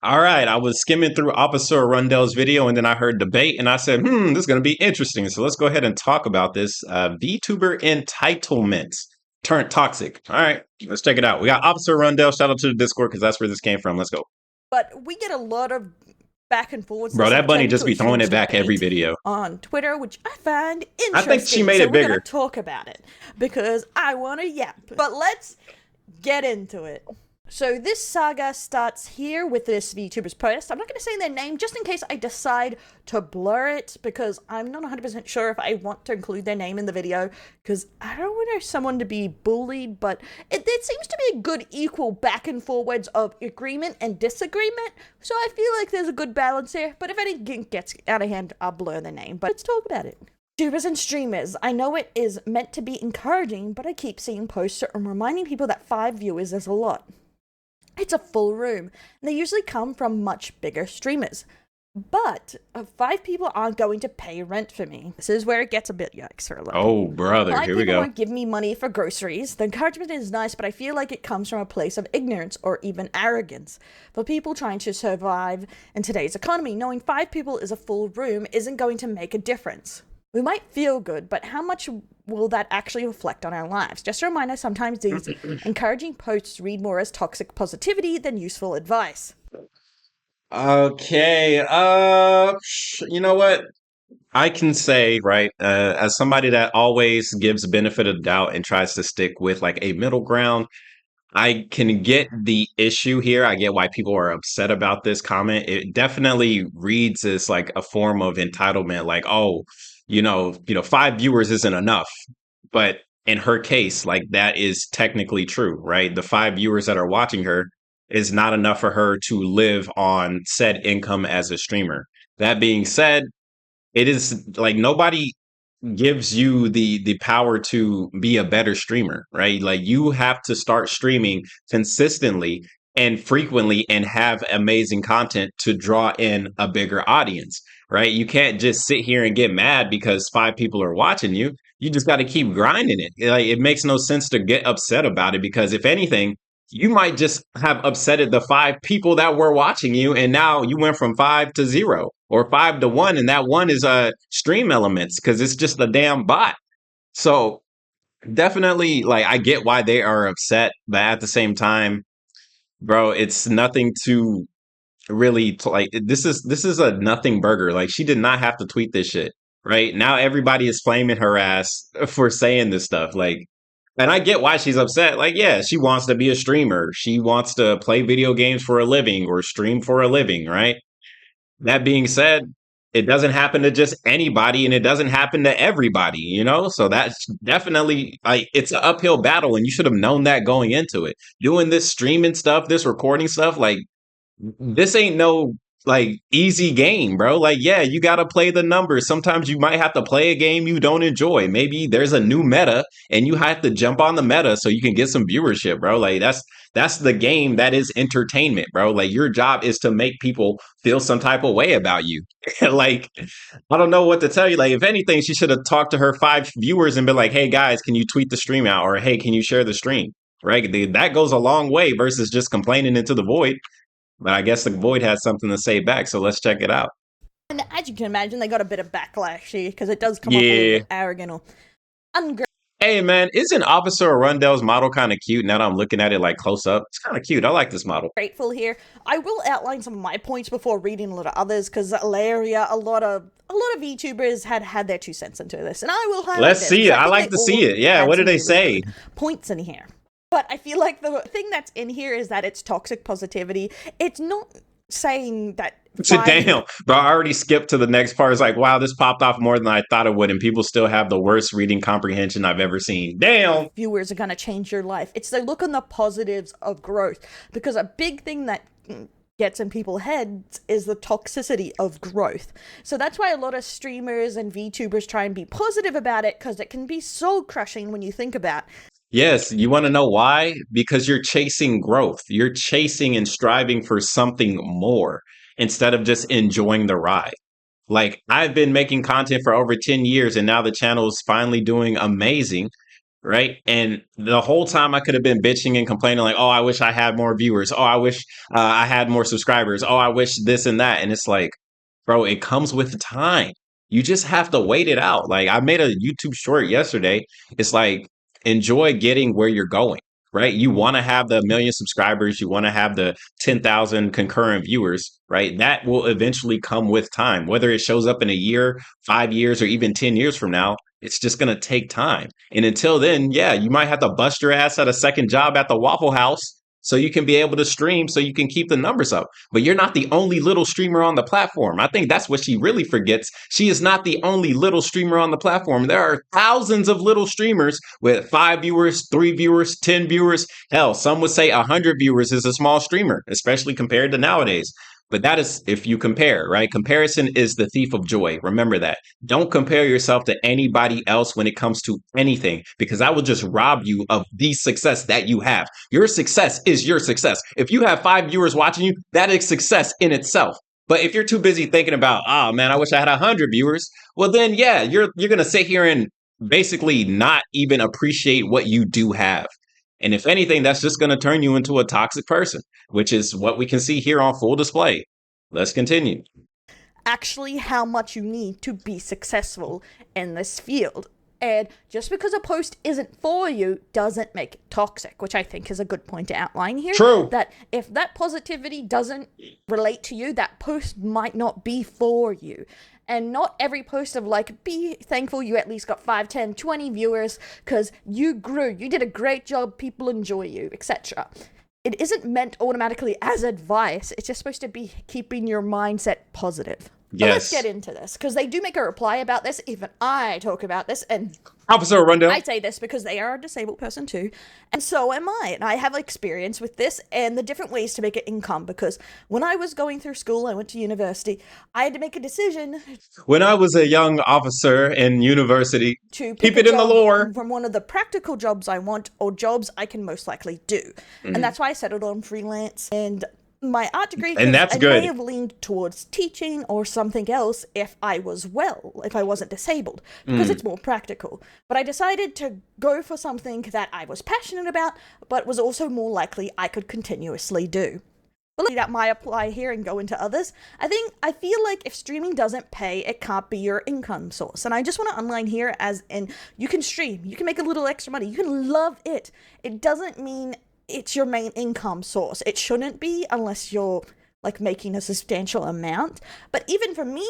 All right, I was skimming through Officer Rundell's video and then I heard debate and I said, this is going to be interesting. So let's go ahead and talk about this VTuber entitlement turned toxic. All right, let's check it out. We got Officer Rundell. Shout out to the Discord because that's where this came from. Let's go. But we get a lot of back and forwards. Bro, This that bunny turned just into be a throwing huge it back every debate video. on Twitter, which I find interesting. I think she made so it we're bigger. gonna talk about it because I want to yap. But let's get into it. So this saga starts here with this VTuber's post. I'm not going to say their name just in case I decide to blur it because I'm not 100% sure if I want to include their name in the video because I don't want someone to be bullied, but it seems to be a good equal back and forwards of agreement and disagreement. So I feel like there's a good balance here, but if anything gets out of hand, I'll blur the name. But let's talk about it. YouTubers and streamers, I know it is meant to be encouraging, but I keep seeing posts reminding people that 5 viewers is a lot. It's a full room, and they usually come from much bigger streamers. But 5 people aren't going to pay rent for me. This is where it gets a bit yikes for a lot. Oh, brother, Five here we people go. won't give me money for groceries. The encouragement is nice, but I feel like it comes from a place of ignorance or even arrogance. For people trying to survive in today's economy, knowing 5 people is a full room isn't going to make a difference. We might feel good, but how much will that actually reflect on our lives? Just a reminder, sometimes these encouraging posts read more as toxic positivity than useful advice. Okay, you know what? I can say, right, as somebody that always gives benefit of the doubt and tries to stick with like a middle ground, I can get the issue here. I get why people are upset about this comment. It definitely reads as like a form of entitlement, like, oh, 5 viewers isn't enough. But in her case, like that is technically true, right? The 5 viewers that are watching her is not enough for her to live on said income as a streamer. That being said, it is like nobody gives you the power to be a better streamer, right? Like you have to start streaming consistently and frequently and have amazing content to draw in a bigger audience, right? You can't just sit here and get mad because 5 people are watching you. You just got to keep grinding it. Like it makes no sense to get upset about it because if anything, you might just have upsetted the 5 people that were watching you, and now you went from 5 to 0 or 5 to 1, and that 1 is stream elements because it's just a damn bot. So definitely, like I get why they are upset, but at the same time, bro, it's nothing to really like. This is a nothing burger. Like she did not have to tweet this shit. Right now, everybody is flaming her ass for saying this stuff. Like and I get why she's upset. Like, yeah, she wants to be a streamer. She wants to play video games for a living or stream for a living, right? That being said, it doesn't happen to just anybody and it doesn't happen to everybody. So that's definitely like it's an uphill battle and you should have known that going into it. Doing this streaming stuff, this recording stuff, like this ain't no like easy game, bro. Like, yeah, you got to play the numbers. Sometimes you might have to play a game you don't enjoy. Maybe there's a new meta and you have to jump on the meta so you can get some viewership, bro. Like that's the game that is entertainment, bro. Like your job is to make people feel some type of way about you. Like I don't know what to tell you. Like if anything, she should have talked to her 5 viewers and been like, "Hey guys, can you tweet the stream out?" or "Hey, can you share the stream?" Right? That goes a long way versus just complaining into the void. But I guess the Void has something to say back, so let's check it out. And as you can imagine, they got a bit of backlash here because it does come off a Yeah. little bit arrogant or ungrateful. Hey, man, isn't Officer Arundel's model kind of cute now that I'm looking at it like close up? It's kind of cute. I like this model. Here. I will outline some of my points before reading a lot of others because Alaria, a lot of VTubers had their 2 cents into this, and I will highlight Let's this, see it. 'cause I think like they to see all it. Yeah, had what do some they really say? good points in here. But I feel like the thing that's in here is that it's toxic positivity. It's not saying that. Damn, bro, I already skipped to the next part. It's like, wow, this popped off more than I thought it would, and people still have the worst reading comprehension I've ever seen. Damn. Viewers are going to change your life. It's they look on the positives of growth because a big thing that gets in people's heads is the toxicity of growth. So that's why a lot of streamers and VTubers try and be positive about it because it can be soul crushing when you think about. Yes, you want to know why? Because you're chasing growth. You're chasing and striving for something more instead of just enjoying the ride. Like I've been making content for over 10 years and now the channel is finally doing amazing. right? And the whole time I could have been bitching and complaining, like, oh, I wish I had more viewers. Oh, I wish I had more subscribers. Oh, I wish this and that. And it's like, bro, it comes with time. You just have to wait it out. Like, I made a YouTube short yesterday. It's like, enjoy getting where you're going, right? You want to have the million subscribers, you want to have the 10,000 concurrent viewers, right? That will eventually come with time. Whether it shows up in a year, 5 years, or even 10 years from now, it's just going to take time. And until then, yeah, you might have to bust your ass at a second job at the Waffle House so you can be able to stream so you can keep the numbers up. But you're not the only little streamer on the platform. I think that's what she really forgets. She is not the only little streamer on the platform. There are thousands of little streamers with 5 viewers, 3 viewers, 10 viewers. Hell, some would say 100 viewers is a small streamer, especially compared to nowadays. But that is if you compare, right? Comparison is the thief of joy. Remember that. Don't compare yourself to anybody else when it comes to anything, because that will just rob you of the success that you have. Your success is your success. If you have 5 viewers watching you, that is success in itself. But if you're too busy thinking about, oh man, I wish I had 100 viewers, well then, yeah, you're gonna sit here and basically not even appreciate what you do have. And if anything, that's just going to turn you into a toxic person, which is what we can see here on full display. Let's continue. Actually, how much you need to be successful in this field. And just because a post isn't for you doesn't make it toxic, which I think is a good point to outline here. True. That if that positivity doesn't relate to you, that post might not be for you. And not every post of like, be thankful you at least got 5, 10, 20 viewers because you grew, you did a great job, people enjoy you, etc. It isn't meant automatically as advice. It's just supposed to be keeping your mindset positive. But Yes. let's get into this, because they do make a reply about this. Even I talk about this, and Officer Rundown. I say this because they are a disabled person too, and so am I. And I have experience with this and the different ways to make an income, because when I was going through school, I went to university, I had to make a decision When I was a young officer in university, to keep pick it a in the job lore. from one of the practical jobs I want, or jobs I can most likely do. And that's why I settled on freelance and my art degree, And that's I good. may have leaned towards teaching or something else if I was well, if I wasn't disabled, because it's more practical. But I decided to go for something that I was passionate about, but was also more likely I could continuously do. But that might apply here and go into others. I feel like if streaming doesn't pay, it can't be your income source. And I just want to underline here, as in, you can stream, you can make a little extra money, you can love it. It doesn't mean it's your main income source. It shouldn't be unless you're like making a substantial amount. But even for me,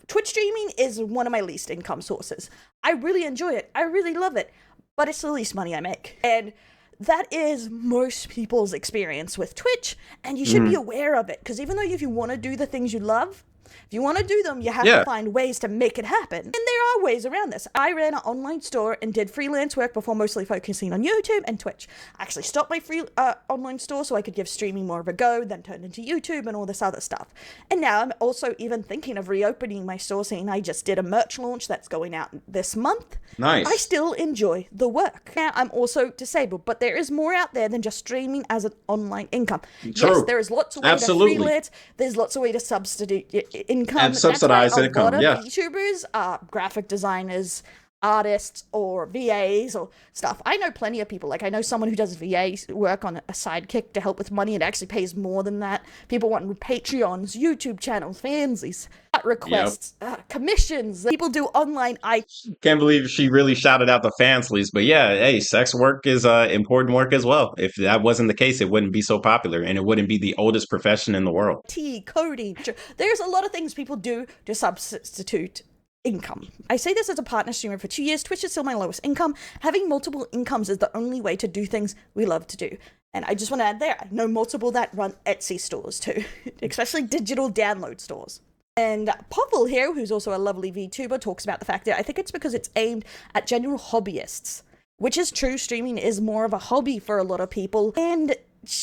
Twitch streaming is one of my least income sources. I really enjoy it. I really love it. But it's the least money I make. And that is most people's experience with Twitch. And you should be aware of it. Because even though if you want to do the things you love, if you want to do them, you have to find ways to make it happen. And there are ways around this. I ran an online store and did freelance work before mostly focusing on YouTube and Twitch. I actually stopped my free online store so I could give streaming more of a go, then turned into YouTube and all this other stuff. And now I'm also even thinking of reopening my store, seeing I just did a merch launch that's going out this month. Nice. I still enjoy the work. Now, I'm also disabled, but there is more out there than just streaming as an online income. True. Yes, there is lots of ways Absolutely. to freelance. There's lots of ways to substitute income. And subsidize That's why income, a lot of yeah. VTubers, graphic designers, artists, or VAs or stuff. I know plenty of people. Like, I know someone who does VA work on a sidekick to help with money and actually pays more than that. People want Patreons, YouTube channels, fansies, requests, commissions. People do online. I Can't believe she really shouted out the fansleys. But yeah, hey, sex work is important work as well. If that wasn't the case, it wouldn't be so popular and it wouldn't be the oldest profession in the world. coding. There's a lot of things people do to substitute income. I say this as a partner streamer for 2 years. Twitch is still my lowest income. Having multiple incomes is the only way to do things we love to do. And I just want to add there, I know multiple that run Etsy stores too, especially digital download stores. And Popple here, who's also a lovely VTuber, talks about the fact that I think it's because it's aimed at general hobbyists, which is true. Streaming is more of a hobby for a lot of people, and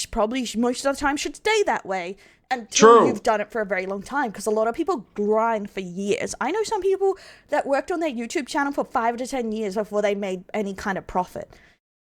probably most of the time should stay that way until you've done it for a very long time, because a lot of people grind for years. I know some people that worked on their YouTube channel for 5 to 10 years before they made any kind of profit.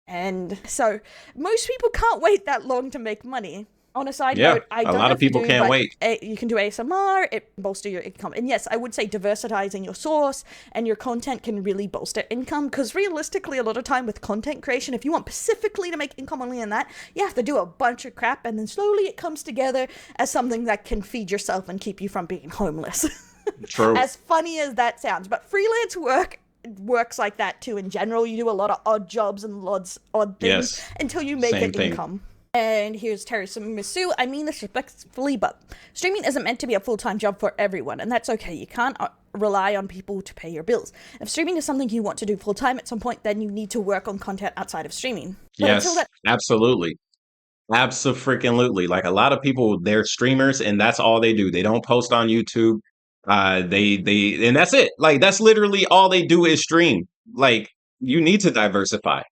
And so most people can't wait that long to make money. On a side Yeah, note, I a don't lot know of if you people do, can't but wait. you can do ASMR, it bolster your income. And yes, I would say diversifying your source and your content can really bolster income, because realistically, a lot of time with content creation, if you want specifically to make income only in that, you have to do a bunch of crap, and then slowly it comes together as something that can feed yourself and keep you from being homeless. True. As funny as that sounds, but freelance work works like that too in general. You do a lot of odd jobs and odd things Yes. until you make Same an thing. income. And here's Terry Misu. I mean this respectfully, but streaming isn't meant to be a full-time job for everyone, and that's okay. You can't rely on people to pay your bills. If streaming is something you want to do full-time at some point, then you need to work on content outside of streaming. But until Yes, that, absolutely. Absolutely. Like a lot of people, they're streamers and that's all they do. They don't post on YouTube. And that's it. Like that's literally all they do is stream. Like you need to diversify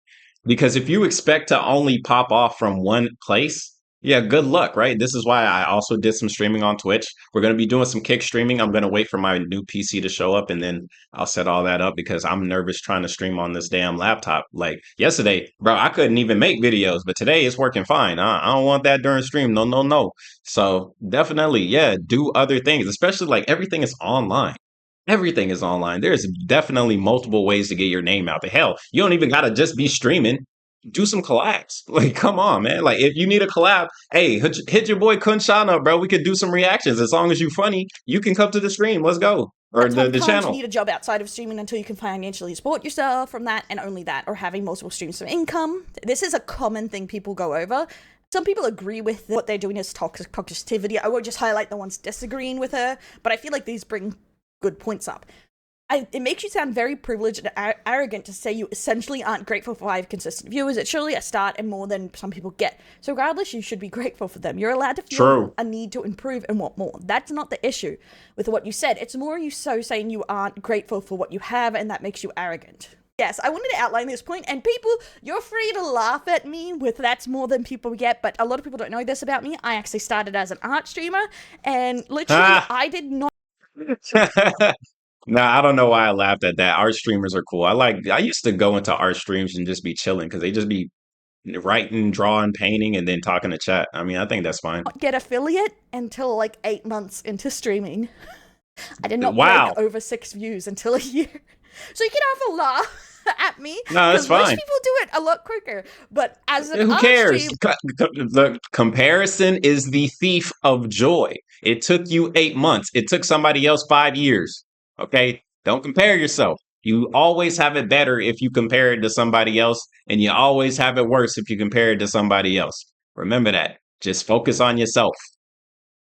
because if you expect to only pop off from one place, yeah, good luck, right? This is why I also did some streaming on Twitch. We're going to be doing some kick streaming. I'm going to wait for my new PC to show up and then I'll set all that up because I'm nervous trying to stream on this damn laptop. Like yesterday, bro, I couldn't even make videos, but today it's working fine. I don't want that during stream. No, no, no. So definitely, yeah, do other things, especially like everything is online. Everything is online. There's definitely multiple ways to get your name out. The hell, you don't even gotta just be streaming. Do some collabs. Like, come on, man. Like, if you need a collab, hey, hit your boy KhunShawn up, bro. We could do some reactions. As long as you funny, you can come to the stream. Let's go. Or the sometimes you channel. need a job outside of streaming until you can financially support yourself from that, and only that, or having multiple streams of income. This is a common thing people go over. Some people agree with what they're doing is toxic positivity. I won't just highlight the ones disagreeing with her, but I feel like these bring good points up. It makes you sound very privileged and arrogant to say you essentially aren't grateful for 5 consistent viewers. It's surely a start and more than some people get. So regardless, you should be grateful for them. You're allowed to feel True. a need to improve and want more. That's not the issue with what you said. It's more you saying you aren't grateful for what you have, and that makes you arrogant. Yes, I wanted to outline this point, and people, you're free to laugh at me with that's more than people get, but a lot of people don't know this about me. I actually started as an art streamer, and literally, Ah. I did not. Nah, I don't know why I laughed at that. Art streamers are cool. I used to go into art streams and just be chilling because they just be writing, drawing, painting, and then talking to chat. I mean, I think that's fine. Get affiliate until like 8 months into streaming. I did not break Wow. over 6 views until a year. So you can have a laugh at me. No, that's because most fine. people do it a lot quicker. But as an Who art cares? stream, The comparison is the thief of joy. It took you 8 months. It took somebody else 5 years. Okay? Don't compare yourself. You always have it better if you compare it to somebody else, and you always have it worse if you compare it to somebody else. Remember that. Just focus on yourself.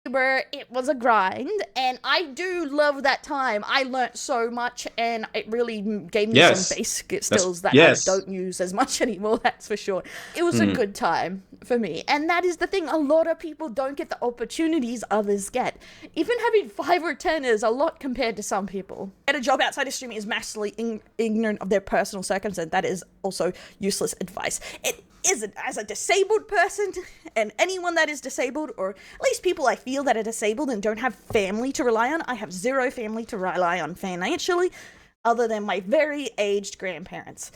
it was a grind, and I do love that time. I learnt so much, and it really gave me Yes. some basic skills that yes. I don't use as much anymore, that's for sure. It was a good time for me, and that is the thing. A lot of people don't get the opportunities others get. Even having 5 or 10 is a lot compared to some people. Get a job outside of streaming is massively ignorant of their personal circumstance. That is also useless advice. It isn't. As a disabled person, and anyone that is disabled, or at least people I feel that are disabled and don't have family to rely on, I have 0 family to rely on financially, other than my very aged grandparents.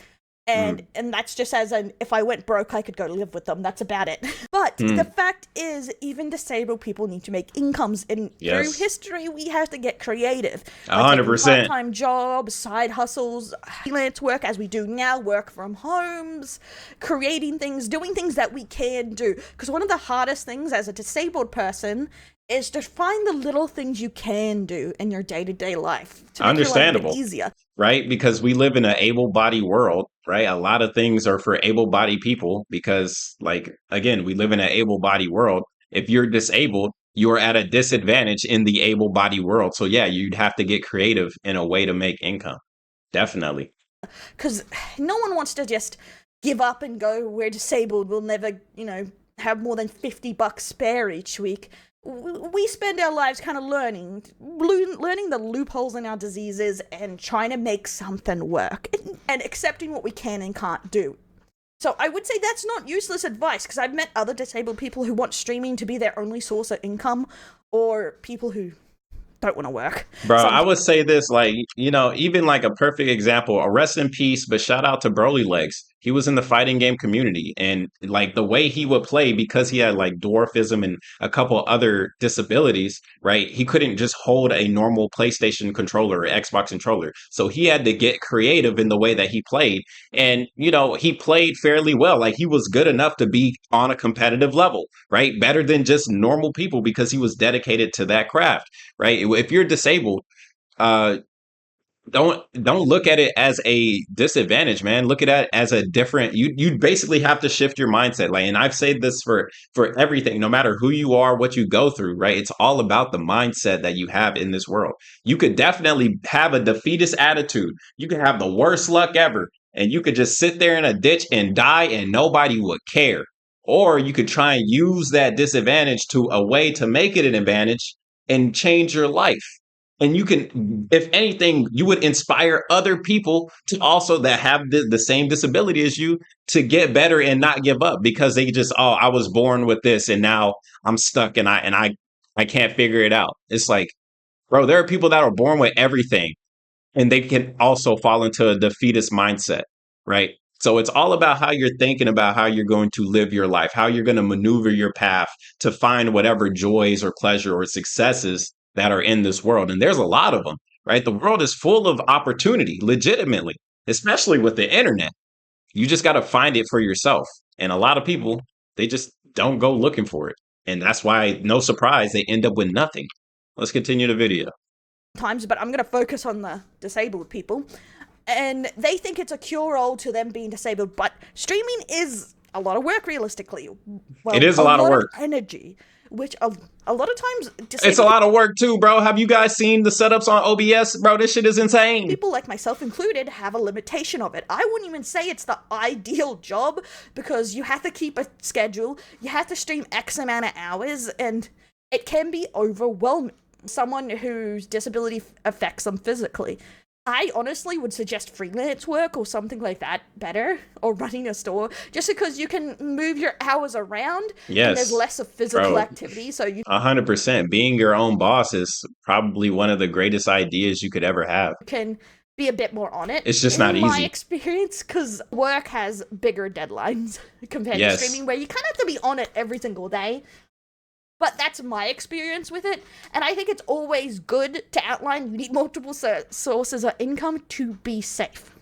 And that's just as an, if I went broke, I could go live with them. That's about it. But the fact is, even disabled people need to make incomes. And through history, we have to get creative. 100%. Part-time jobs, side hustles, freelance work, as we do now, work from homes, creating things, doing things that we can do. Because one of the hardest things as a disabled person is to find the little things you can do in your day-to-day life to make your life a bit Understandable. easier. Right? Because we live in an able-bodied world, right? A lot of things are for able-bodied people because, like, again, we live in an able-bodied world. If you're disabled, you're at a disadvantage in the able-bodied world. So yeah, you'd have to get creative in a way to make income. Definitely. Because no one wants to just give up and go, we're disabled, we'll never, have more than $50 spare each week. We spend our lives kind of learning the loopholes in our diseases and trying to make something work and accepting what we can and can't do. So I would say that's not useless advice, because I've met other disabled people who want streaming to be their only source of income, or people who don't want to work. Bro, I would say this, like, even like a perfect example, a rest in peace, but shout out to Broly Legs. He was in the fighting game community, and like the way he would play, because he had like dwarfism and a couple other disabilities, right? He couldn't just hold a normal PlayStation controller or Xbox controller. So he had to get creative in the way that he played. And, he played fairly well. Like he was good enough to be on a competitive level, right? Better than just normal people because he was dedicated to that craft, right? If you're disabled, uh, don't look at it as a disadvantage, man. Look at it as a different. You basically have to shift your mindset. Like, and I've said this for everything, no matter who you are, what you go through, right? It's all about the mindset that you have in this world. You could definitely have a defeatist attitude. You could have the worst luck ever, and you could just sit there in a ditch and die, and nobody would care. Or you could try and use that disadvantage to a way to make it an advantage and change your life. And you can, if anything, you would inspire other people to also that have the same disability as you to get better and not give up because they just, oh, I was born with this and now I'm stuck and I can't figure it out. It's like, bro, there are people that are born with everything and they can also fall into a defeatist mindset, right? So it's all about how you're thinking about how you're going to live your life, how you're going to maneuver your path to find whatever joys or pleasure or successes that are in this world. And there's a lot of them, right? The world is full of opportunity, legitimately, especially with the internet. You just got to find it for yourself. And a lot of people, they just don't go looking for it. And that's why, no surprise, they end up with nothing. Let's continue the video. Times, but I'm going to focus on the disabled people. And they think it's a cure-all to them being disabled, but streaming is a lot of work, realistically. Well, it is a lot of work. Energy, which a lot of times... It's a lot of work too, bro. Have you guys seen the setups on OBS? Bro, this shit is insane. People like myself included have a limitation of it. I wouldn't even say it's the ideal job because you have to keep a schedule, you have to stream X amount of hours, and it can be overwhelming. Someone whose disability affects them physically. I honestly would suggest freelance work or something like that better, or running a store, just because you can move your hours around. Yes, and there's less of physical activity. So you 100%. Being your own boss is probably one of the greatest ideas you could ever have. Can be a bit more on it. It's just not easy. In my experience, because work has bigger deadlines compared to streaming, where you kind of have to be on it every single day. But that's my experience with it, and I think it's always good to outline you need multiple sources of income to be safe.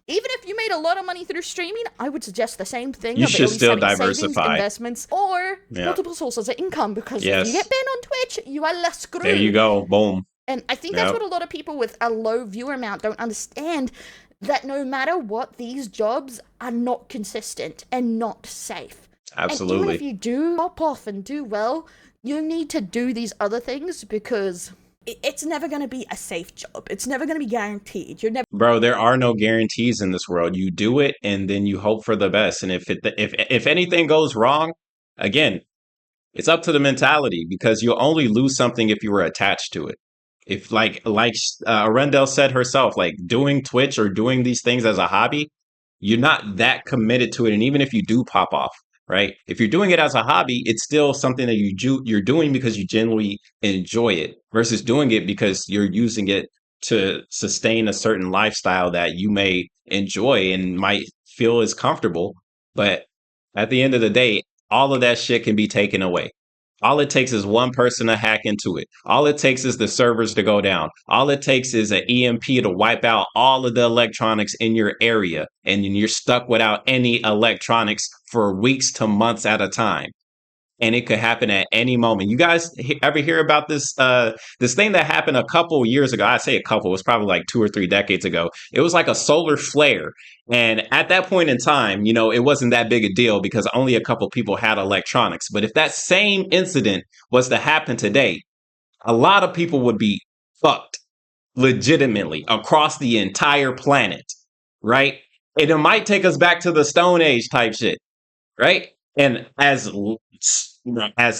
Even if you made a lot of money through streaming, I would suggest the same thing. You should still diversify. Savings, investments, or multiple sources of income, because if you get banned on Twitch, you are less screwed. There you go, boom. And I think that's what a lot of people with a low viewer amount don't understand, that no matter what, these jobs are not consistent and not safe. Absolutely. And even if you do pop off and do well, you need to do these other things because it's never going to be a safe job. It's never going to be guaranteed. You're never. Bro, there are no guarantees in this world. You do it and then you hope for the best. And if anything goes wrong, again, it's up to the mentality, because you'll only lose something if you were attached to it. If like Arendelle said herself, like doing Twitch or doing these things as a hobby, you're not that committed to it. And even if you do pop off, right? If you're doing it as a hobby, it's still something that you're doing because you genuinely enjoy it, versus doing it because you're using it to sustain a certain lifestyle that you may enjoy and might feel is comfortable. But at the end of the day, all of that shit can be taken away. All it takes is one person to hack into it. All it takes is the servers to go down. All it takes is an EMP to wipe out all of the electronics in your area, and you're stuck without any electronics for weeks to months at a time. And it could happen at any moment. You guys ever hear about this this thing that happened a couple years ago? I say a couple, it was probably like 2 or 3 decades ago. It was like a solar flare. And at that point in time, it wasn't that big a deal because only a couple people had electronics. But if that same incident was to happen today, a lot of people would be fucked legitimately across the entire planet, right? And it might take us back to the Stone Age type shit, right? And as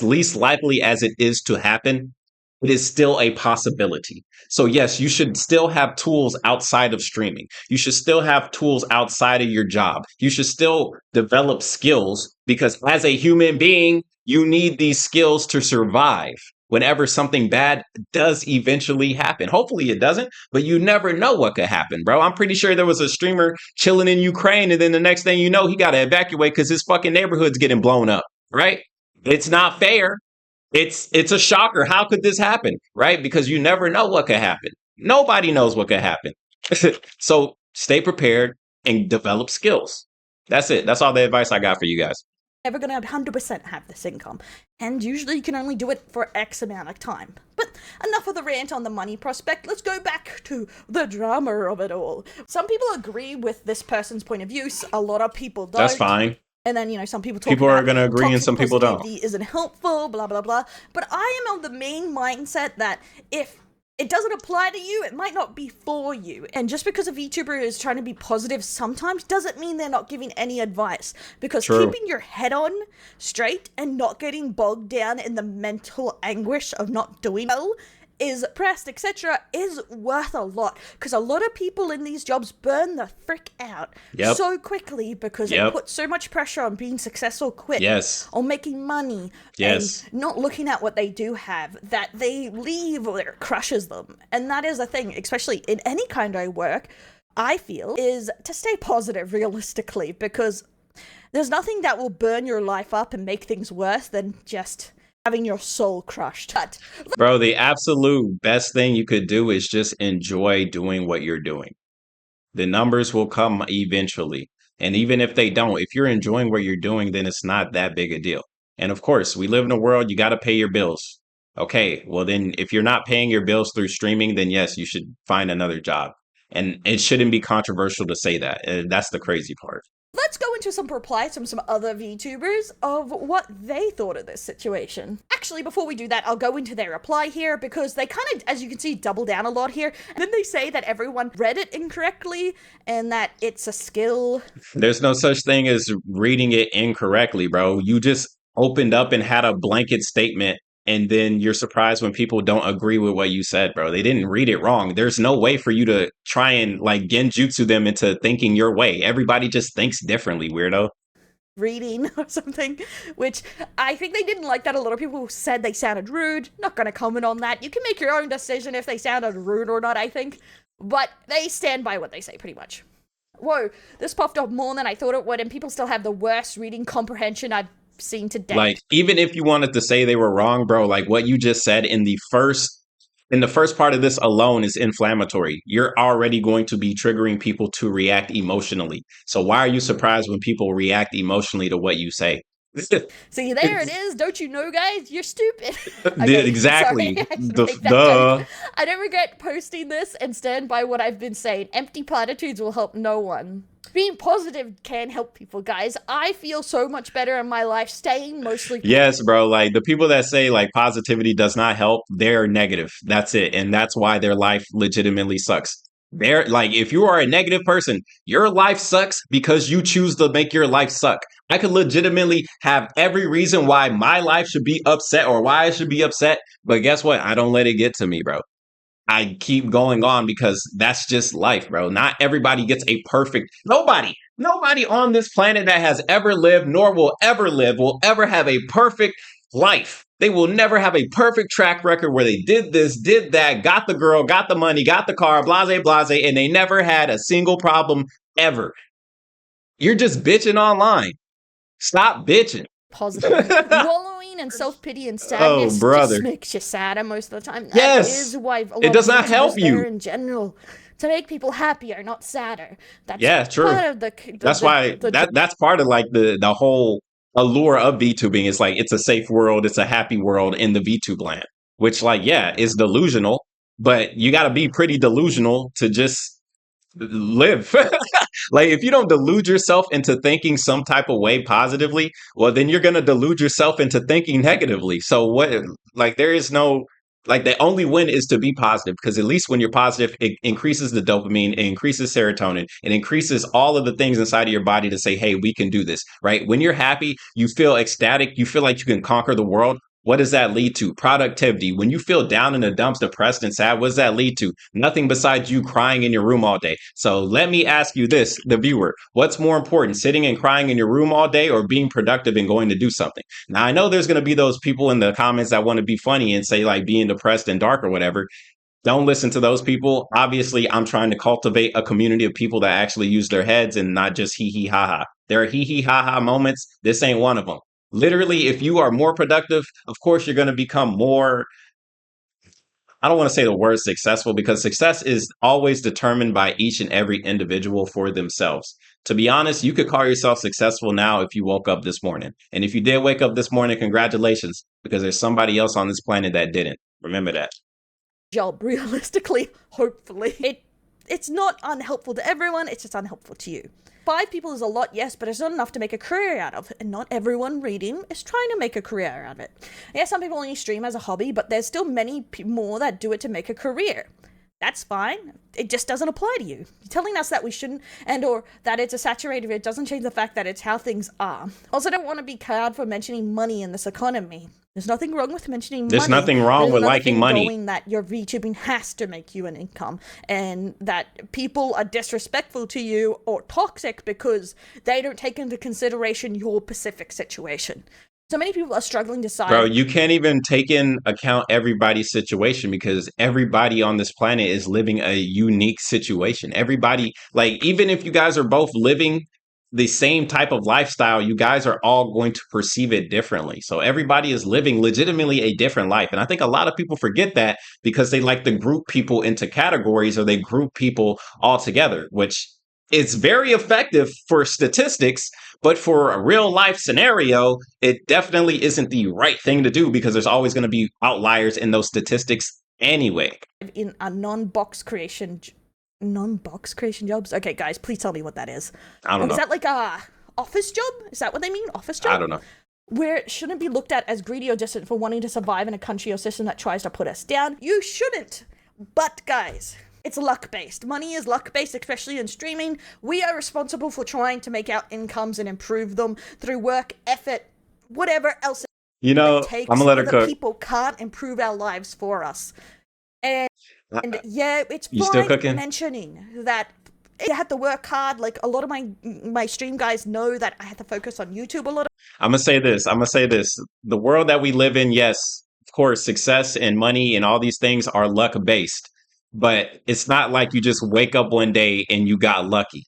least likely as it is to happen, it is still a possibility. So yes, you should still have tools outside of streaming. You should still have tools outside of your job. You should still develop skills, because as a human being, you need these skills to survive. whenever something bad does eventually happen. Hopefully it doesn't, but you never know what could happen, bro. I'm pretty sure there was a streamer chilling in Ukraine, and then the next thing you know, he got to evacuate because his fucking neighborhood's getting blown up, right? It's not fair. It's a shocker. How could this happen, right? Because you never know what could happen. Nobody knows what could happen. So stay prepared and develop skills. That's it. That's all the advice I got for you guys. Never gonna 100% have this income, and usually you can only do it for X amount of time. But enough of the rant on the money prospect, let's go back to the drama of it all. Some people agree with this person's point of view, a lot of people don't. That's fine. And then, some people talk people about are going to agree and some people don't. Positivity isn't helpful, blah, blah, blah. But I am of the main mindset that if it doesn't apply to you, it might not be for you. And just because a VTuber is trying to be positive sometimes doesn't mean they're not giving any advice. Because keeping your head on straight and not getting bogged down in the mental anguish of not doing well is pressed, etc., is worth a lot. Because a lot of people in these jobs burn the frick out so quickly because they put so much pressure on being successful quick, on making money, and not looking at what they do have, that they leave or it crushes them. And that is a thing, especially in any kind of work, I feel, is to stay positive realistically, because there's nothing that will burn your life up and make things worse than just having your soul crushed. Bro, the absolute best thing you could do is just enjoy doing what you're doing. The numbers will come eventually. And even if they don't, if you're enjoying what you're doing, then it's not that big a deal. And of course, we live in a world, you got to pay your bills. Okay, well then if you're not paying your bills through streaming, then yes, you should find another job. And it shouldn't be controversial to say that. That's the crazy part. Let's go into some replies from some other VTubers of what they thought of this situation. Actually, before we do that, I'll go into their reply here because they kind of, as you can see, double down a lot here. And then they say that everyone read it incorrectly and that it's a skill. There's no such thing as reading it incorrectly, bro. You just opened up and had a blanket statement, and then you're surprised when people don't agree with what you said, bro. They didn't read it wrong. There's no way for you to try and like genjutsu them into thinking your way. Everybody just thinks differently, weirdo. Reading or something, which I think they didn't like that. A lot of people said they sounded rude. Not going to comment on that. You can make your own decision if they sounded rude or not, I think. But they stand by what they say, pretty much. Whoa, this popped up more than I thought it would, and people still have the worst reading comprehension I've seen to date. Like, even if you wanted to say they were wrong, bro, like what you just said in the first part of this alone is inflammatory. You're already going to be triggering people to react emotionally. So why are you surprised when people react emotionally to what you say? See, there it is. Don't you know, guys? You're stupid. Okay, exactly. I don't regret posting this and stand by what I've been saying. Empty platitudes will help no one. Being positive can help people, guys. I feel so much better in my life staying mostly. Yes, bro. Like the people that say like positivity does not help, they're negative. That's it. And that's why their life legitimately sucks. They're like, if you are a negative person, your life sucks because you choose to make your life suck. I could legitimately have every reason why my life should be upset or why I should be upset. But guess what? I don't let it get to me, bro. I keep going on because that's just life, bro. Not everybody gets a perfect, nobody on this planet that has ever lived nor will ever live will ever have a perfect life. They will never have a perfect track record where they did this, did that, got the girl, got the money, got the car, blase, blase, and they never had a single problem ever. You're just bitching online. Stop bitching. Positive. Wallowing in self-pity and sadness just makes you sadder most of the time. That is why it does not help you in general. To make people happier, not sadder. That's true. Part of that's part of like the whole allure of VTubing is like it's a safe world, it's a happy world in the VTube land. Which like is delusional, but you got to be pretty delusional to just live. Like if you don't delude yourself into thinking some type of way positively, well then you're gonna delude yourself into thinking negatively. So what? Like there is no. Like the only win is to be positive because at least when you're positive, it increases the dopamine, it increases serotonin, it increases all of the things inside of your body to say, hey, we can do this, right? When you're happy, you feel ecstatic, you feel like you can conquer the world. What does that lead to? Productivity. When you feel down in the dumps, depressed and sad, what does that lead to? Nothing besides you crying in your room all day. So let me ask you this, the viewer. What's more important, sitting and crying in your room all day or being productive and going to do something? Now, I know there's going to be those people in the comments that want to be funny and say like being depressed and dark or whatever. Don't listen to those people. Obviously, I'm trying to cultivate a community of people that actually use their heads and not just hee hee ha ha. There are hee hee ha ha moments. This ain't one of them. Literally, if you are more productive, of course, you're going to become more. I don't want to say the word successful because success is always determined by each and every individual for themselves. To be honest, you could call yourself successful now if you woke up this morning. And if you did wake up this morning, congratulations, because there's somebody else on this planet that didn't. Remember that. Job, realistically, hopefully. It's not unhelpful to everyone, it's just unhelpful to you. 5 people is a lot, yes, but it's not enough to make a career out of. And not everyone reading is trying to make a career out of it. Yeah, some people only stream as a hobby, but there's still many more that do it to make a career. That's fine. It just doesn't apply to you. You're telling us that we shouldn't, and or that it's a saturated, it doesn't change the fact that it's how things are. Also, I don't want to be cowed for mentioning money in this economy. There's nothing wrong with mentioning money. There's nothing wrong with liking money. Going that your VTubing has to make you an income, and that people are disrespectful to you or toxic because they don't take into consideration your specific situation. So many people are struggling to decide. Bro, you can't even take in account everybody's situation because everybody on this planet is living a unique situation. Everybody, like, even if you guys are both living the same type of lifestyle, you guys are all going to perceive it differently. So everybody is living legitimately a different life. And I think a lot of people forget that because they like to group people into categories or they group people all together, which is very effective for statistics. But for a real life scenario, it definitely isn't the right thing to do because there's always going to be outliers in those statistics anyway. In a non-box creation jobs? Okay, guys, please tell me what that is. I don't know. Is that like a office job? Is that what they mean? Office job? I don't know. Where it shouldn't be looked at as greedy or distant for wanting to survive in a country or system that tries to put us down. You shouldn't. But guys, it's luck-based. Money is luck-based, especially in streaming. We are responsible for trying to make our incomes and improve them through work, effort, whatever else it takes. I'm gonna let her cook. People can't improve our lives for us. And yeah, it's fine mentioning that I had to work hard. Like a lot of my stream guys know that I had to focus on YouTube a lot. I'm gonna say this. The world that we live in, yes, of course, success and money and all these things are luck-based. But it's not like you just wake up one day and you got lucky.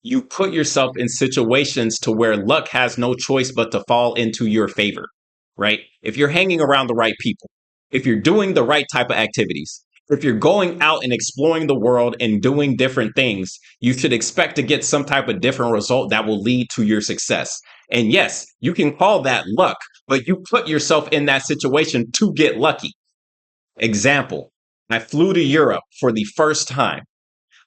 You put yourself in situations to where luck has no choice but to fall into your favor, right? If you're hanging around the right people, if you're doing the right type of activities, if you're going out and exploring the world and doing different things, you should expect to get some type of different result that will lead to your success. And yes, you can call that luck, but you put yourself in that situation to get lucky. Example. I flew to Europe for the first time.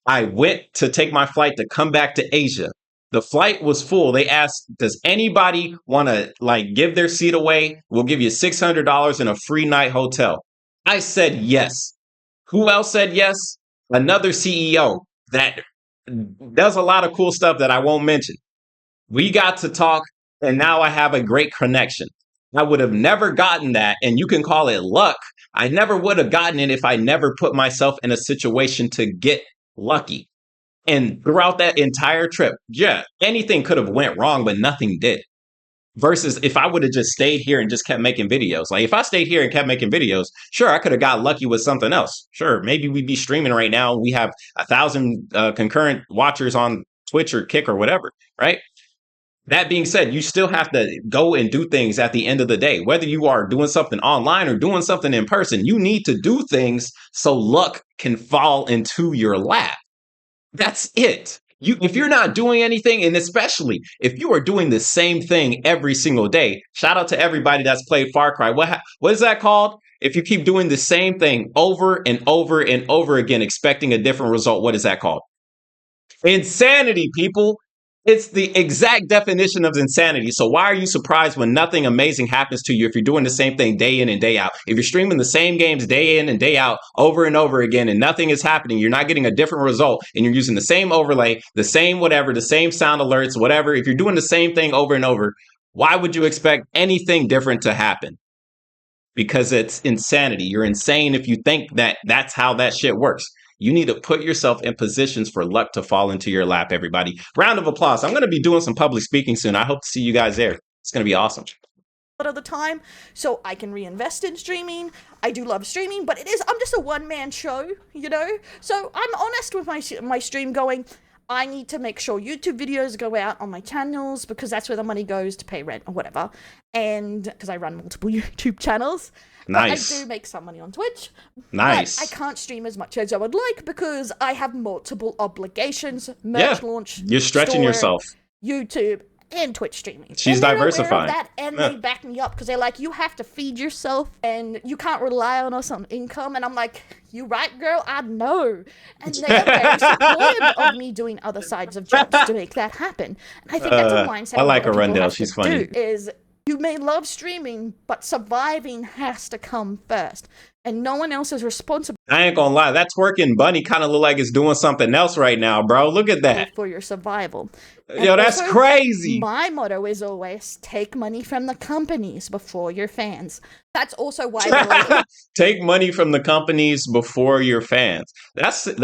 I went to take my flight to come back to Asia. The flight was full. They asked, does anybody want to give their seat away? We'll give you $600 in a free night hotel. I said yes. Who else said yes? Another CEO that does a lot of cool stuff that I won't mention. We got to talk, and now I have a great connection. I would have never gotten that, and you can call it luck. I never would have gotten it if I never put myself in a situation to get lucky. And throughout that entire trip, yeah, anything could have went wrong, but nothing did. Versus if I would have just stayed here and just kept making videos. Like if I stayed here and kept making videos, sure, I could have got lucky with something else. Sure, maybe we'd be streaming right now. We have 1,000 concurrent watchers on Twitch or Kick or whatever, right? That being said, you still have to go and do things at the end of the day. Whether you are doing something online or doing something in person, you need to do things so luck can fall into your lap. That's it. If you're not doing anything, and especially if you are doing the same thing every single day, shout out to everybody that's played Far Cry. What is that called? If you keep doing the same thing over and over and over again, expecting a different result, what is that called? Insanity, people. It's the exact definition of insanity. So why are you surprised when nothing amazing happens to you if you're doing the same thing day in and day out? If you're streaming the same games day in and day out over and over again and nothing is happening, you're not getting a different result and you're using the same overlay, the same whatever, the same sound alerts, whatever. If you're doing the same thing over and over, why would you expect anything different to happen? because it's insanity. You're insane if you think that that's how that shit works. You need to put yourself in positions for luck to fall into your lap, everybody. Round of applause. I'm going to be doing some public speaking soon. I hope to see you guys there. It's going to be awesome. Of the time, so I can reinvest in streaming. I do love streaming, but I'm just a one-man show, you know? So I'm honest with my stream going, I need to make sure YouTube videos go out on my channels because that's where the money goes to pay rent or whatever. And because I run multiple YouTube channels. Nice. But I do make some money on Twitch. Nice. But I can't stream as much as I would like because I have multiple obligations, merch launch, you're stretching store, yourself. YouTube, and Twitch streaming. She's and they're diversifying. Aware of that, and they back me up because they're like, you have to feed yourself and you can't rely on us on income. And I'm like, you right, girl? I know. And they are very supportive of me doing other sides of jobs to make that happen. And I think that's a mindset. I like Arundel. She's funny. Is you may love streaming, but surviving has to come first. And no one else is responsible. I ain't gonna lie, that twerking bunny kind of look like it's doing something else right now, bro. Look at that. For your survival. Yo, that's also, crazy. My motto is always take money from the companies before your fans. That's also why take money from the companies before your fans. That's an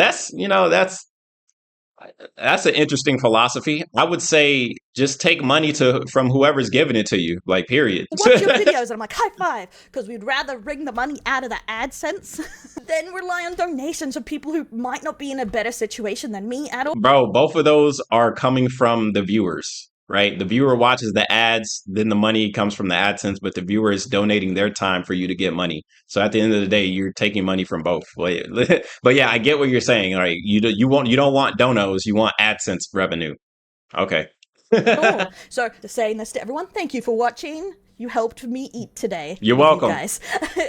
interesting philosophy. I would say just take money from whoever's giving it to you, like, period. Watch your videos and I'm like, high five, because we'd rather wring the money out of the AdSense than rely on donations of people who might not be in a better situation than me at all. Bro, both of those are coming from the viewers, right? The viewer watches the ads, then the money comes from the AdSense, but the viewer is donating their time for you to get money. So at the end of the day, you're taking money from both. But yeah, I get what you're saying. Right? You don't want donos, you want AdSense revenue. Okay. Cool. So saying this to everyone, thank you for watching. You helped me eat today. You're welcome. You guys.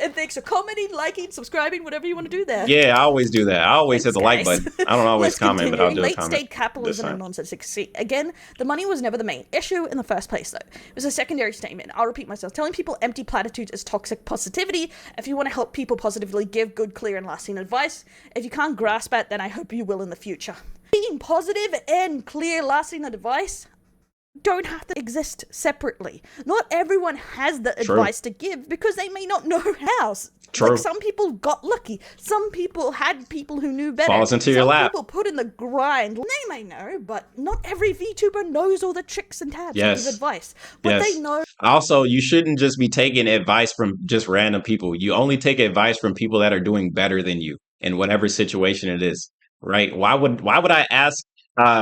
And thanks for commenting, liking, subscribing, whatever you want to do there. Yeah, I always do that. I always hit the like button. I don't always comment, but I'll do a comment. Late-stage capitalism and nonsense. See, again, the money was never the main issue in the first place, though. It was a secondary statement. I'll repeat myself. Telling people empty platitudes is toxic positivity. If you want to help people positively, give good, clear, and lasting advice. If you can't grasp it, then I hope you will in the future. Being positive and clear, lasting advice don't have to exist separately. Not everyone has the advice to give because they may not know how. True. Like, some people got lucky. Some people had people who knew better. Falls into your lap. Some people put in the grind. They may know, but not every VTuber knows all the tricks and tabs and give advice. But they know. Also, you shouldn't just be taking advice from just random people. You only take advice from people that are doing better than you in whatever situation it is, right? Why would I ask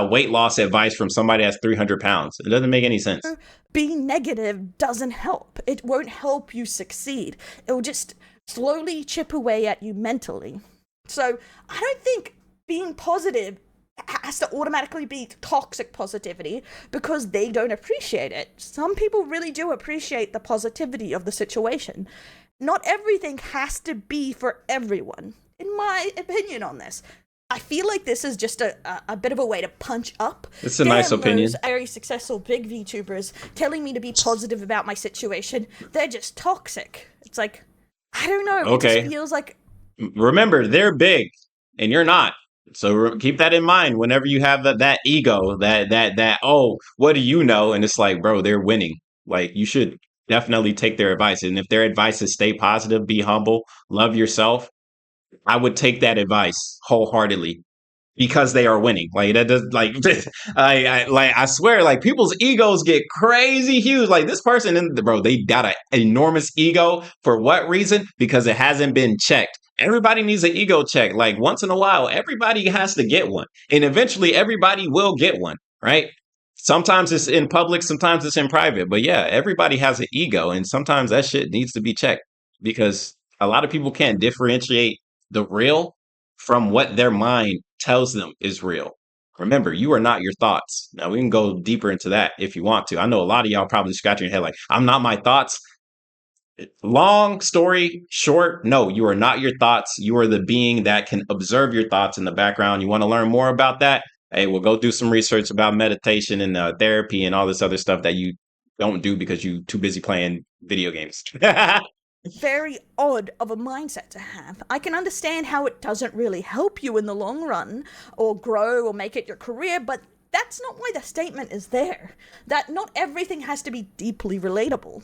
weight loss advice from somebody that's 300 pounds? It doesn't make any sense. Being negative doesn't help. It won't help you succeed. It will just slowly chip away at you mentally. So I don't think being positive has to automatically be toxic positivity because they don't appreciate it. Some people really do appreciate the positivity of the situation. Not everything has to be for everyone, in my opinion on this. I feel like this is just a bit of a way to punch up. It's a nice opinion. Those very successful big VTubers telling me to be positive about my situation, they're just toxic. It's like, I don't know. Okay. It just feels like... Remember, they're big and you're not. So keep that in mind whenever you have that ego, that, oh, what do you know? And it's like, bro, they're winning. Like, you should definitely take their advice. And if their advice is stay positive, be humble, love yourself, I would take that advice wholeheartedly because they are winning. Like, that does, like, I swear, like, people's egos get crazy huge. Like, this person, bro, they got an enormous ego. For what reason? Because it hasn't been checked. Everybody needs an ego check. Like, once in a while, everybody has to get one. And eventually everybody will get one, right? Sometimes it's in public, sometimes it's in private. But yeah, everybody has an ego. And sometimes that shit needs to be checked because a lot of people can't differentiate the real from what their mind tells them is real. Remember, you are not your thoughts. Now, we can go deeper into that if you want to. I know a lot of y'all probably scratching your head like, I'm not my thoughts. Long story short, no, you are not your thoughts. You are the being that can observe your thoughts in the background. You want to learn more about that? Hey, we'll go do some research about meditation and therapy and all this other stuff that you don't do because you're too busy playing video games. Very odd of a mindset to have. I can understand how it doesn't really help you in the long run or grow or make it your career, but that's not why the statement is there. That not everything has to be deeply relatable.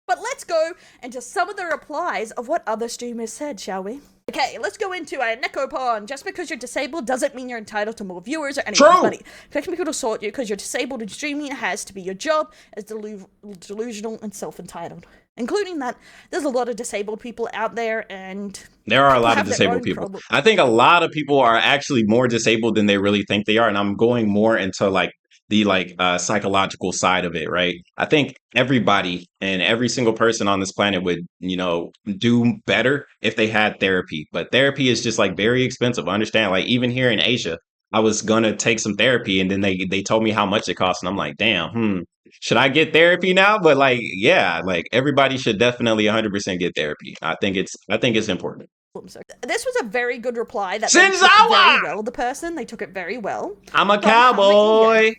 But let's go into some of the replies of what other streamers said, shall we? Okay, let's go into a Necopon. Just because you're disabled doesn't mean you're entitled to more viewers or anyone's money. Expecting people to sort you because you're disabled in streaming has to be your job as delusional and self-entitled. Including that, there's a lot of disabled people out there, and there are a lot of disabled people. I think a lot of people are actually more disabled than they really think they are, and I'm going more into like the psychological side of it, right? I think everybody and every single person on this planet would, do better if they had therapy. But therapy is just like very expensive. Understand? Like even here in Asia, I was gonna take some therapy, and then they told me how much it costs, and I'm like, damn, should I get therapy now? But like, yeah, like everybody should definitely 100% get therapy. I think it's important. This was a very good reply that they took very well. The person, they took it very well. I'm a cowboy.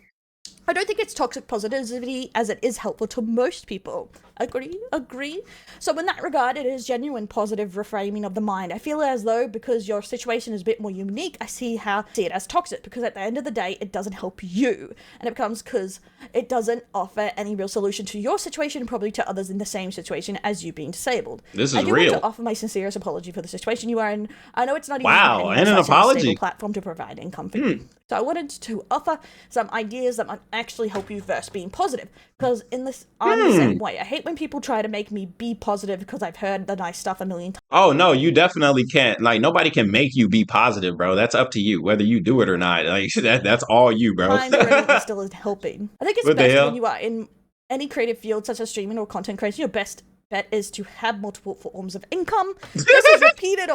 I don't think it's toxic positivity as it is helpful to most people. Agree. So in that regard, it is genuine positive reframing of the mind. I feel as though because your situation is a bit more unique, I see it as toxic, because at the end of the day, it doesn't help you. And it becomes because it doesn't offer any real solution to your situation, and probably to others in the same situation as you being disabled. This is I do real. want to offer my sincerest apology for the situation you are in. I know it's not even and an apology platform to provide income for you. So I wanted to offer some ideas that might actually help you versus being positive. Because I'm the same way. I hate when people try to make me be positive because I've heard the nice stuff a million times. Oh, no, you definitely can't. Like, nobody can make you be positive, bro. That's up to you, whether you do it or not. Like, that's all you, bro. It still isn't helping. I think it's best when you are in any creative field, such as streaming or content creation, your best bet is to have multiple forms of income. This is repeated.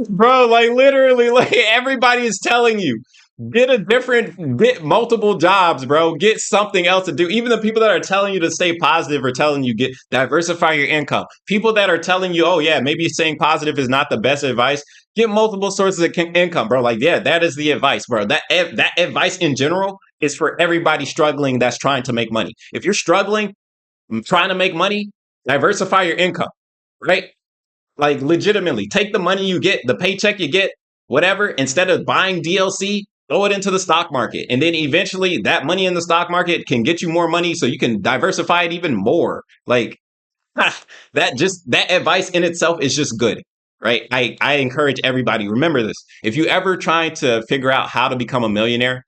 Bro, like, literally, like, everybody is telling you. Get multiple jobs, bro. Get something else to do. Even the people that are telling you to stay positive are telling you diversify your income. People that are telling you, oh yeah, maybe staying positive is not the best advice. Get multiple sources of income, bro. Like, yeah, that is the advice, bro. That advice in general is for everybody struggling that's trying to make money. If you're struggling, trying to make money, diversify your income, right? Like legitimately, take the money you get, the paycheck you get, whatever, instead of buying DLC, throw it into the stock market. And then eventually that money in the stock market can get you more money so you can diversify it even more. Like that advice in itself is just good, right? I encourage everybody, remember this. If you ever try to figure out how to become a millionaire,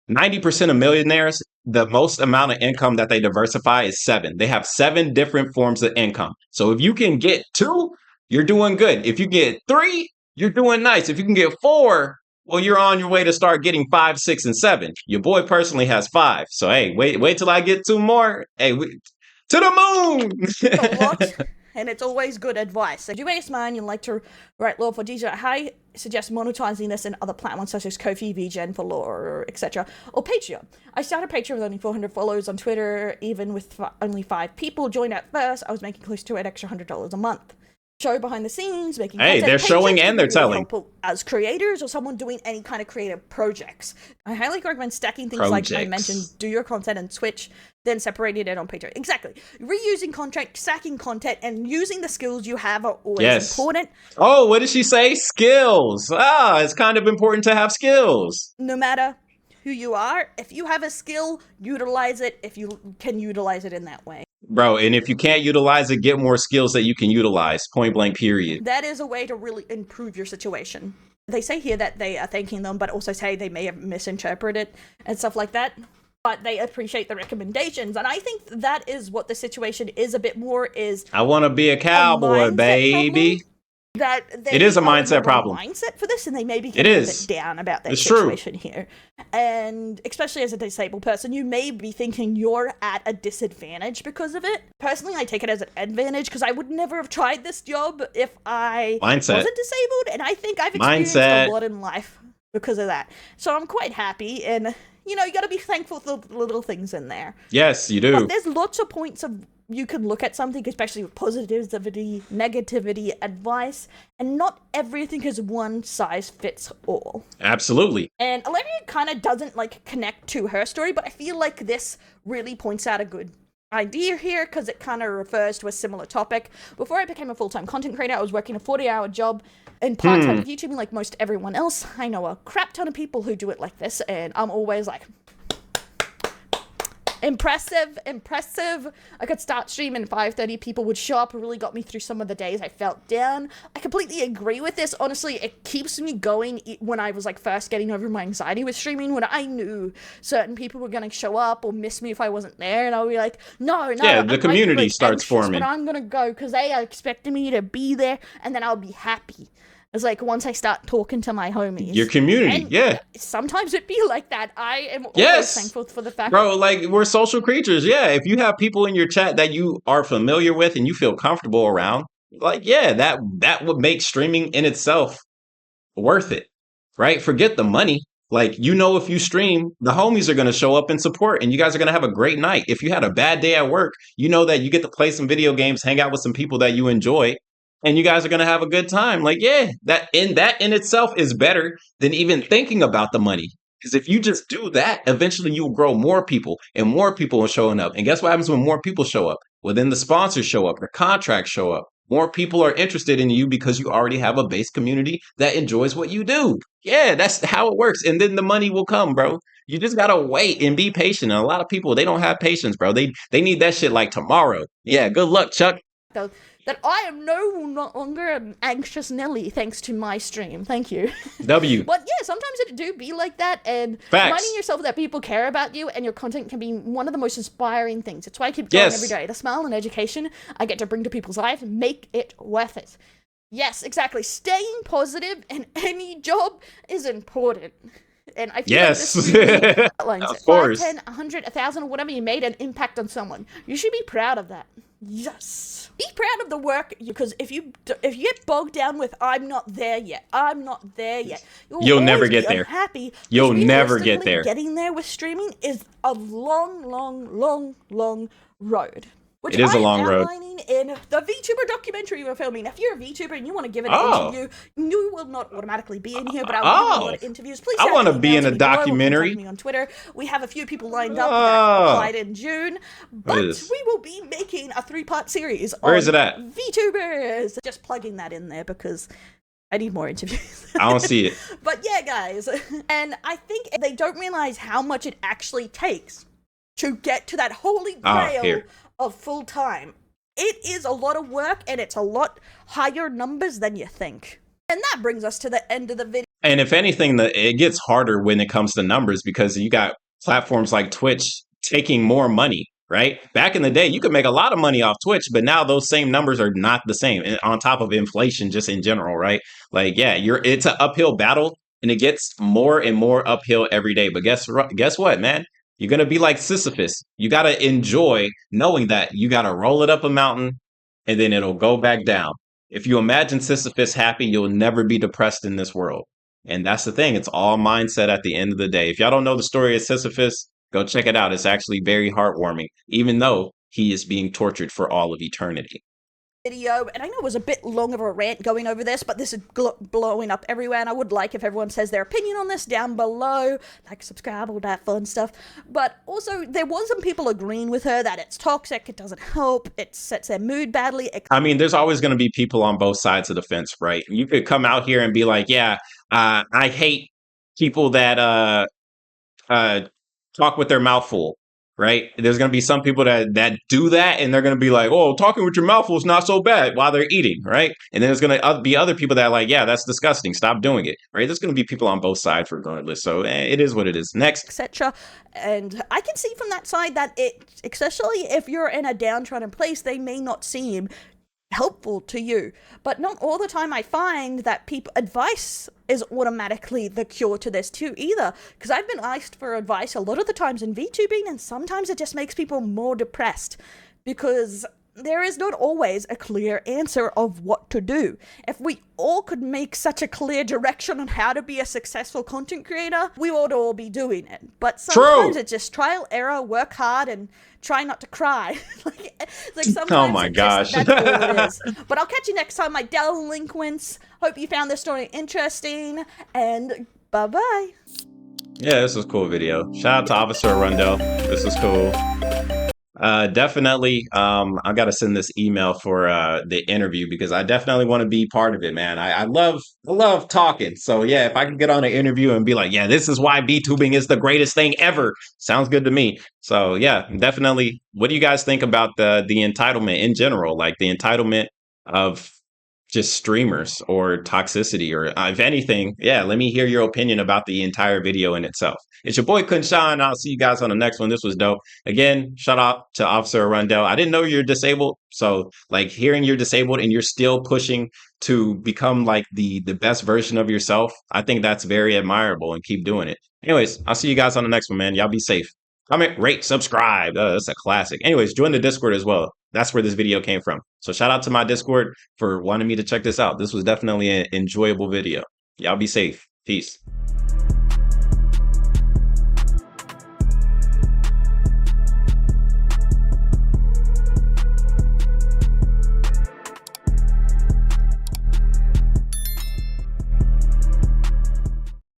90% of millionaires, the most amount of income that they diversify is 7. They have 7 different forms of income. So if you can get 2, you're doing good. If you get 3, you're doing nice. If you can get 4, well, you're on your way to start getting 5, 6, and 7. Your boy personally has 5. So, hey, wait till I get 2 more. Hey, to the moon! And it's always good advice. If you waste mine, you like to write lore for DJ, I suggest monetizing this in other platforms such as Ko-fi, VGen for lore, etc. Or Patreon. I started Patreon with only 400 followers on Twitter, even with only 5 people joined at first. I was making close to an extra $100 a month. Show behind the scenes, making content. They're showing and they're telling. As creators or someone doing any kind of creative projects. I highly recommend stacking things like I mentioned, do your content on Twitch, then separating it on Patreon. Exactly. Reusing content, stacking content, and using the skills you have are always important. Oh, what did she say? Skills. It's kind of important to have skills. No matter who you are, if you have a skill, utilize it if you can utilize it in that way. Bro, and if you can't utilize it, get more skills that you can utilize. Point blank, period. That is a way to really improve your situation. They say here that they are thanking them, but also say they may have misinterpreted and stuff like that. But they appreciate the recommendations. And I think that is what the situation is a bit more is... I want to be a cowboy, baby. That it is a mindset problem. Mindset for this, and they may be getting a bit down about their situation here. And especially as a disabled person, you may be thinking you're at a disadvantage because of it. Personally, I take it as an advantage because I would never have tried this job if I wasn't disabled, and I think I've experienced a lot in life because of that. So I'm quite happy, and you got to be thankful for the little things in there. Yes, you do. But there's lots of points of you can look at something, especially with positivity, negativity, advice, and not everything is one size fits all. Absolutely. And Olivia kind of doesn't connect to her story, but I feel like this really points out a good idea here because it kind of refers to a similar topic. Before I became a full-time content creator, I was working a 40-hour job in part-time YouTubing like most everyone else. I know a crap ton of people who do it like this, and I'm always like... Impressive. I could start streaming 5:30. People would show up. It really got me through some of the days I felt down. I completely agree with this. Honestly, it keeps me going when I was like first getting over my anxiety with streaming, when I knew certain people were going to show up or miss me if I wasn't there, and I'll be like, no, Yeah, the community starts forming. But I'm going to go because they are expecting me to be there, and then I'll be happy. It's like once I start talking to my homies. Your community, and yeah. Sometimes it be like that. I am always Yes. thankful for the fact Bro, like, we're social creatures. Yeah, if you have people in your chat that you are familiar with and you feel comfortable around, like, yeah, that would make streaming in itself worth it, right? Forget the money. Like, you know, if you stream, the homies are going to show up and support, and you guys are going to have a great night. If you had a bad day at work, you know that you get to play some video games, hang out with some people that you enjoy, and you guys are going to have a good time. Like, yeah, that in itself is better than even thinking about the money. Because if you just do that, eventually you'll grow more people, and more people are showing up. And guess what happens when more people show up? Well, then the sponsors show up, the contracts show up. More people are interested in you because you already have a base community that enjoys what you do. Yeah, that's how it works. And then the money will come, bro. You just gotta wait and be patient. And a lot of people, they don't have patience, bro. They need that shit like tomorrow. Yeah, good luck, Chuck. that I am no longer an anxious Nelly thanks to my stream. Thank you. W. But yeah, sometimes it do be like that, and Facts. reminding yourself that people care about you and your content can be one of the most inspiring things. It's why I keep going every day. The smile and education I get to bring to people's lives make it worth it. Yes, exactly. Staying positive in any job is important. And I feel like this really outlines it. 5, 10, 100, 1,000, or whatever you made an impact on someone. You should be proud of that. Yes. Be proud of the work, because if you get bogged down with I'm not there yet, you'll never get there. Unhappy. You'll never get there. Getting there with streaming is a long road. Which it is a long road. Outlining in the VTuber documentary we're filming. If you're a VTuber and you want to give an interview, you will not automatically be in here, but I will give you a lot of interviews. Please, I want to be in a documentary. Me on Twitter. We have a few people lined up that applied in June, but we will be making a 3-part series. Where is it at? VTubers. Just plugging that in there because I need more interviews. I don't see it. But yeah, guys, and I think they don't realize how much it actually takes to get to that holy grail of full time. It is a lot of work, and it's a lot higher numbers than you think. And that brings us to the end of the video. And if anything, it gets harder when it comes to numbers, because you got platforms like Twitch taking more money, right? Back in the day, you could make a lot of money off Twitch, but now those same numbers are not the same. And on top of inflation, just in general, right? Like, yeah, it's an uphill battle, and it gets more and more uphill every day. But guess what, man? You're going to be like Sisyphus. You got to enjoy knowing that you got to roll it up a mountain and then it'll go back down. If you imagine Sisyphus happy, you'll never be depressed in this world. And that's the thing. It's all mindset at the end of the day. If y'all don't know the story of Sisyphus, go check it out. It's actually very heartwarming, even though he is being tortured for all of eternity. Video, and I know it was a bit long of a rant going over this, but this is blowing up everywhere, and I would like if everyone says their opinion on this down below, like, subscribe, all that fun stuff. But also, there was some people agreeing with her that it's toxic, it doesn't help, it sets their mood badly. I mean, there's always going to be people on both sides of the fence, right? You could come out here and be like, yeah, I hate people that talk with their mouth full. Right? There's going to be some people that do that, and they're going to be like, oh, talking with your mouth full is not so bad while they're eating, right? And then there's going to be other people that are like, yeah, that's disgusting. Stop doing it, right? There's going to be people on both sides regardless. So it is what it is. Next. Etc. And I can see from that side that especially if you're in a downtrodden place, they may not seem helpful to you. But not all the time I find that advice is automatically the cure to this too either, because I've been asked for advice a lot of the times in VTubing, and sometimes it just makes people more depressed because there is not always a clear answer of what to do. If we all could make such a clear direction on how to be a successful content creator, we would all be doing it. But sometimes it's just trial, error, work hard, and try not to cry. Sometimes oh my gosh. That's all it is. But I'll catch you next time, my delinquents. Hope you found this story interesting, and bye-bye. Yeah, this was a cool video. Shout out to Officer Rundell. This was cool. Definitely. I got to send this email for the interview because I definitely want to be part of it, man. I love talking. So yeah, if I can get on an interview and be like, yeah, this is why VTubing is the greatest thing ever. Sounds good to me. So yeah, definitely. What do you guys think about the entitlement in general? Like the entitlement of just streamers or toxicity or if anything, yeah, let me hear your opinion about the entire video in itself. It's your boy KhunShawn. I'll see you guys on the next one. This was dope. Again, shout out to Officer Arundel. I didn't know you're disabled. So like hearing you're disabled and you're still pushing to become like the best version of yourself, I think that's very admirable and keep doing it. Anyways, I'll see you guys on the next one, man. Y'all be safe. Comment, rate, subscribe. That's a classic. Anyways, join the Discord as well. That's where this video came from. So shout out to my Discord for wanting me to check this out. This was definitely an enjoyable video. Y'all be safe. Peace.